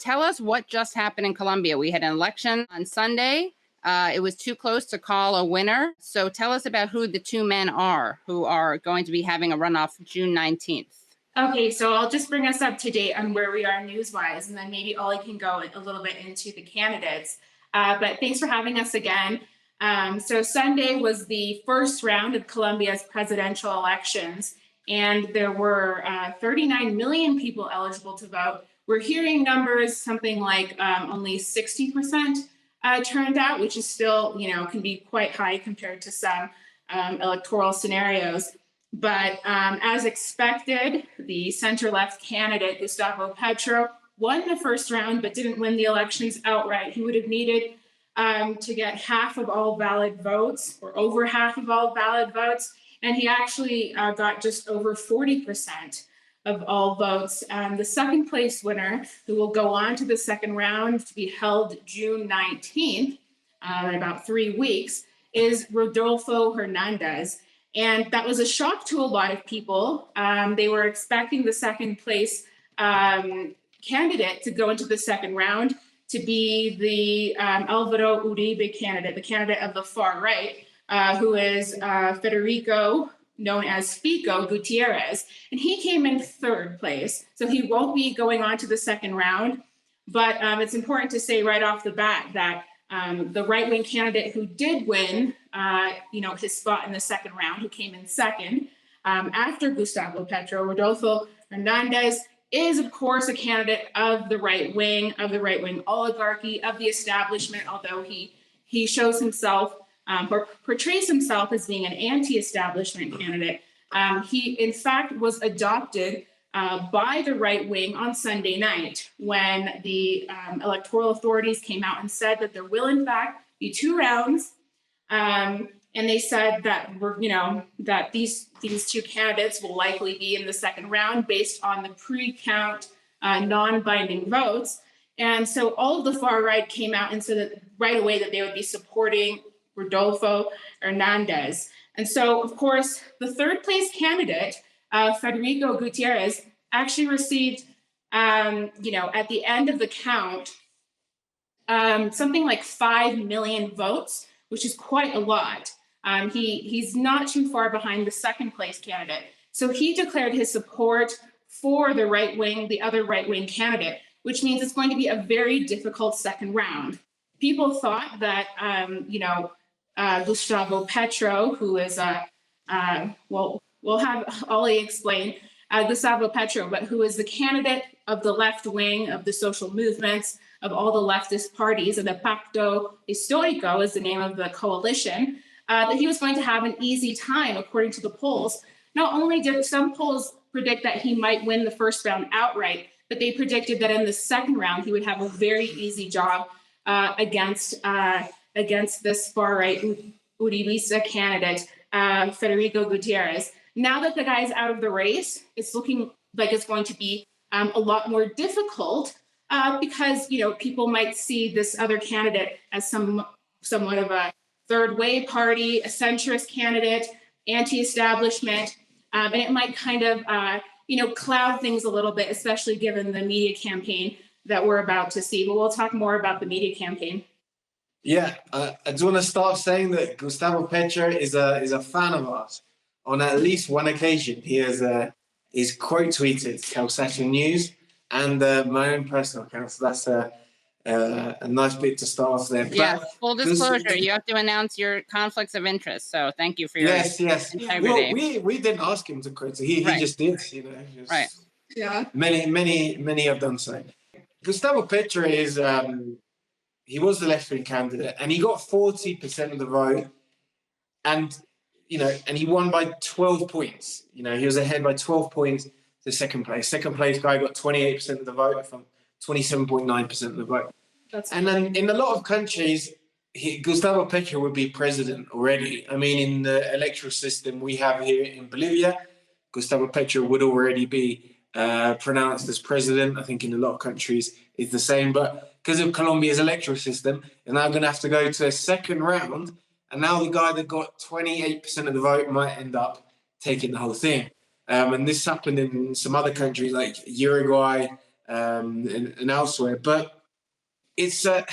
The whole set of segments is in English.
tell us what just happened in Colombia. We had an election on Sunday. It was too close to call a winner. So tell us about who the two men are who are going to be having a runoff June 19th. Okay, so I'll just bring us up to date on where we are news-wise, and then maybe Ollie can go a little bit into the candidates. But thanks for having us again. So Sunday was the first round of Colombia's presidential elections, and there were 39 million people eligible to vote. We're hearing numbers something like only 60% turned out, which is still, can be quite high compared to some electoral scenarios. But as expected, the center-left candidate, Gustavo Petro, won the first round, but didn't win the elections outright. He would have needed to get half of all valid votes, or over half of all valid votes, and he actually got just over 40% of all votes. The second place winner, who will go on to the second round to be held June 19th, in about 3 weeks, is Rodolfo Hernández. And that was a shock to a lot of people. They were expecting the second place candidate to go into the second round to be the Álvaro Uribe candidate, the candidate of the far right, who is Federico, known as Fico Gutierrez. And he came in third place. So he won't be going on to the second round. But it's important to say right off the bat that the right-wing candidate who did win, his spot in the second round, who came in second after Gustavo Petro, Rodolfo Hernández, is of course a candidate of the right wing oligarchy, of the establishment. Although he shows himself or portrays himself as being an anti-establishment candidate, he in fact was adopted by the right wing on Sunday night when the electoral authorities came out and said that there will in fact be 2 rounds. And they said that that these two candidates will likely be in the second round based on the pre-count non-binding votes. And so all of the far right came out and said that right away that they would be supporting Rodolfo Hernández. And so, of course, the third place candidate, Federico Gutierrez, actually received, at the end of the count, something like 5 million votes, which is quite a lot. He's not too far behind the second place candidate. So he declared his support for the other right-wing candidate, which means it's going to be a very difficult second round. People thought that, Gustavo Petro, who is we'll have Ollie explain Gustavo Petro, but who is the candidate of the left wing, of the social movements, of all the leftist parties, and the Pacto Histórico is the name of the coalition, that he was going to have an easy time, according to the polls. Not only did some polls predict that he might win the first round outright, but they predicted that in the second round, he would have a very easy job against this far-right Uribista candidate, Federico Gutierrez. Now that the guy is out of the race, it's looking like it's going to be a lot more difficult because, people might see this other candidate as somewhat of a third-way party, a centrist candidate, anti-establishment, and it might kind of, cloud things a little bit, especially given the media campaign that we're about to see. But we'll talk more about the media campaign. Yeah, I just want to start saying that Gustavo Petro is a fan of ours. On at least one occasion, he has he's quote tweeted Calcettian News and my own personal account. So that's a nice bit to start off there. Yeah, full disclosure, you have to announce your conflicts of interest. So thank you for your integrity. Well, we didn't ask him to quit. He just did, Right. Yeah. Many have done so. Gustavo Petro is he was the left-wing candidate, and he got 40% of the vote, and he won by 12 points. He was ahead by 12 points to second place. Second place guy got 28% of the vote from 27.9% of the vote. And then in a lot of countries, Gustavo Petro would be president already. I mean, in the electoral system we have here in Bolivia, Gustavo Petro would already be pronounced as president. I think in a lot of countries it's the same. But because of Colombia's electoral system, they're now going to have to go to a second round. And now the guy that got 28% of the vote might end up taking the whole thing. And this happened in some other countries like Uruguay, and elsewhere. But it's, as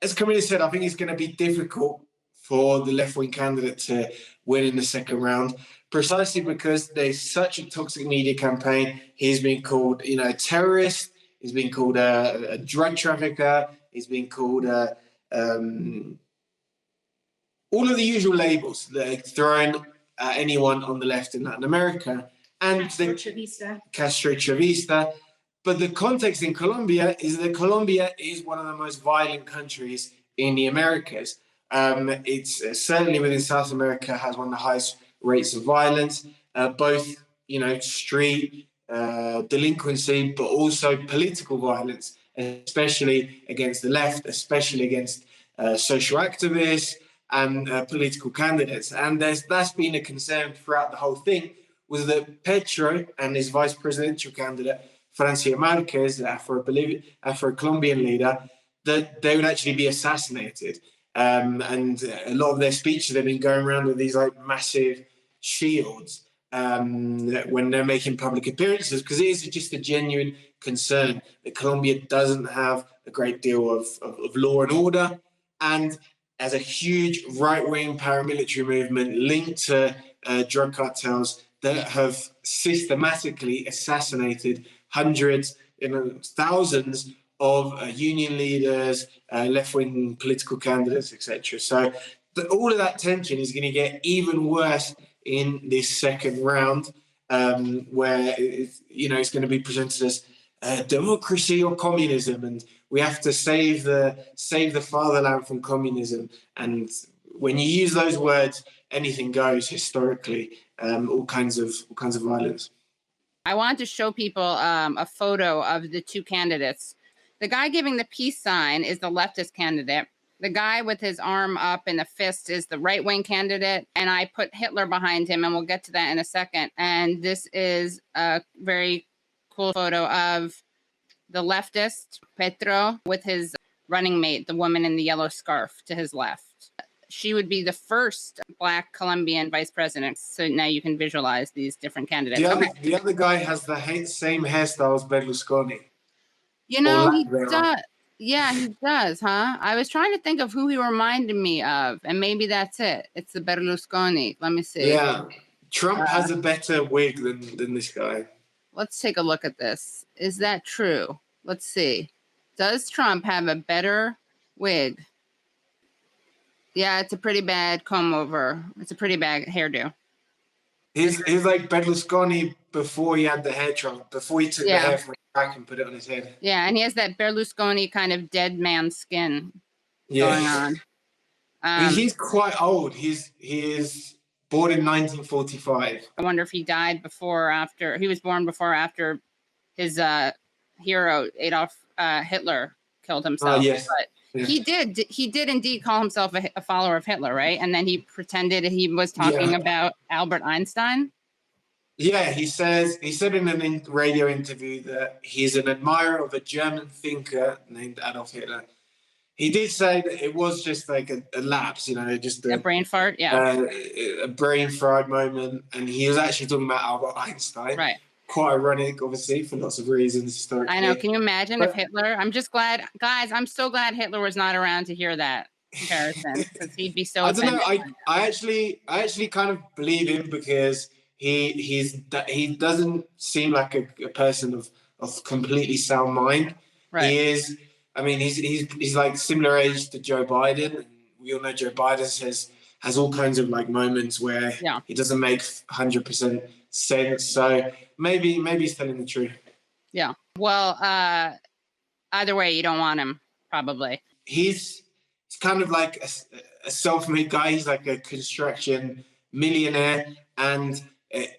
Camila said, I think it's going to be difficult for the left-wing candidate to win in the second round, precisely because there's such a toxic media campaign. He's been called, a terrorist. He's been called a drug trafficker. He's been called all of the usual labels that are thrown at anyone on the left in Latin America. And Castro Chavista. Castro Chavista. But the context in Colombia is that Colombia is one of the most violent countries in the Americas. It's certainly within South America has one of the highest rates of violence, both, street delinquency, but also political violence, especially against the left, especially against social activists and political candidates. And that's been a concern throughout the whole thing, was that Petro and his vice presidential candidate, Francia Marquez, the Afro-Colombian leader, that they would actually be assassinated. And a lot of their speeches have been going around with these massive shields when they're making public appearances, because it is just a genuine concern that Colombia doesn't have a great deal of law and order, and as a huge right-wing paramilitary movement linked to drug cartels that have systematically assassinated hundreds, thousands of union leaders, left-wing political candidates, etc. So all of that tension is going to get even worse in this second round, where it's going to be presented as democracy or communism, and we have to save the fatherland from communism. And when you use those words, anything goes historically. All kinds of violence. I wanted to show people a photo of the two candidates. The guy giving the peace sign is the leftist candidate. The guy with his arm up in a fist is the right-wing candidate. And I put Hitler behind him, and we'll get to that in a second. And this is a very cool photo of the leftist, Petro, with his running mate, the woman in the yellow scarf to his left. She would be the first Black Colombian vice president. So now you can visualize these different candidates. The other guy has the same hairstyle as Berlusconi. He does. Yeah, he does, huh? I was trying to think of who he reminded me of, and maybe that's it. It's the Berlusconi. Let me see. Yeah, Trump has a better wig than this guy. Let's take a look at this. Is that true? Let's see. Does Trump have a better wig? Yeah, it's a pretty bad comb over. It's a pretty bad hairdo. He's like Berlusconi before he had the hair trunk, before he took the hair from his back and put it on his head. Yeah, and he has that Berlusconi kind of dead man skin going on. He's quite old. He is born in 1945. I wonder if he died before or after. He was born before or after his hero, Adolf Hitler, killed himself. Yes. But he did indeed call himself a follower of Hitler, right? And then he pretended he was talking about Albert Einstein. Yeah, he said in a radio interview that he's an admirer of a German thinker named Adolf Hitler. He did say that it was just like a lapse, just a brain fart, a brain fart moment. And he was actually talking about Albert Einstein. Right. Quite ironic, obviously, for lots of reasons historically. I know. Can you imagine if Hitler? I'm just glad, guys. I'm so glad Hitler was not around to hear that comparison, because he'd be so. I don't know. I actually kind of believe him, because he doesn't seem like a person of completely sound mind. Right. He is. I mean, he's like similar age to Joe Biden. And we all know Joe Biden has all kinds of moments where he doesn't make 100% sense. So maybe he's telling the truth. Yeah. Well, either way, you don't want him, probably. He's kind of like a self-made guy. He's like a construction millionaire. And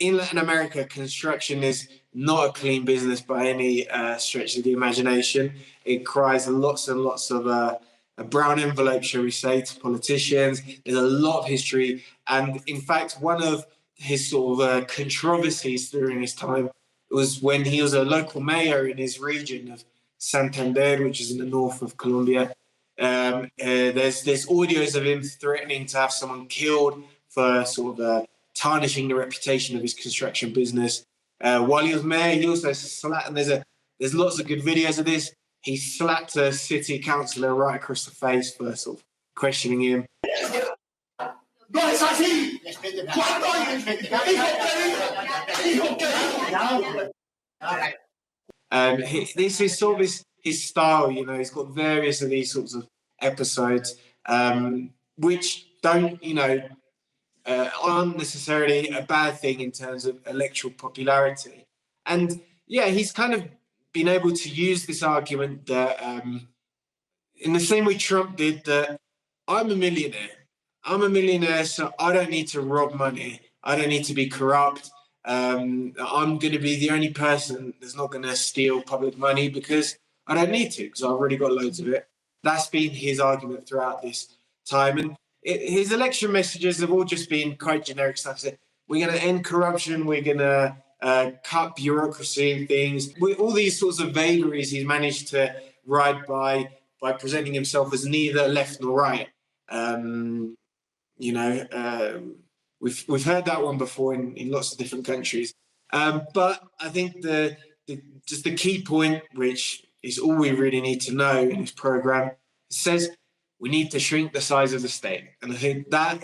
in Latin America, construction is not a clean business by any stretch of the imagination. It cries lots and lots of a brown envelope, shall we say, to politicians. There's a lot of history. And in fact, one of his sort of controversies during his time was when he was a local mayor in his region of Santander, which is in the north of Colombia. There's audios of him threatening to have someone killed for sort of tarnishing the reputation of his construction business. While he was mayor, he also and there's There's lots of good videos of this. He slapped a city councillor right across the face for sort of questioning him. ¡No es así! ¿Cuándo? This is sort of his style, you know. He's got various of these sorts of episodes, which don't, you know, aren't necessarily a bad thing in terms of electoral popularity. And yeah, he's kind of been able to use this argument that, in the same way Trump did, that I'm a millionaire. I'm a millionaire, so I don't need to rob money. I don't need to be corrupt. I'm going to be the only person that's not going to steal public money because I don't need to, because I've already got loads of it. That's been his argument throughout this time. And his election messages have all just been quite generic stuff. So we're going to end corruption. We're going to cut bureaucracy and things. With all these sorts of vagaries, he's managed to ride by presenting himself as neither left nor right. We've heard that one before in lots of different countries. But I think the key point, which is all we really need to know in this program, it says we need to shrink the size of the state. And I think that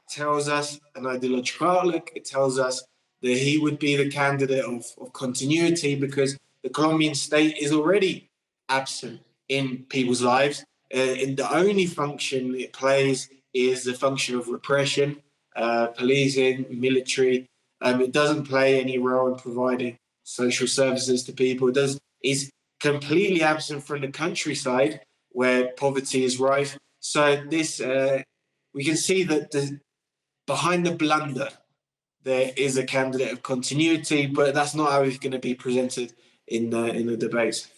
tells us an ideological outlook. It tells us that he would be the candidate of continuity, because the Colombian state is already absent in people's lives. And the only function it plays is the function of repression, policing, military. It doesn't play any role in providing social services to people. It's completely absent from the countryside where poverty is rife. So this, we can see that behind the blunder, there is a candidate of continuity, but that's not how he's going to be presented in the debates.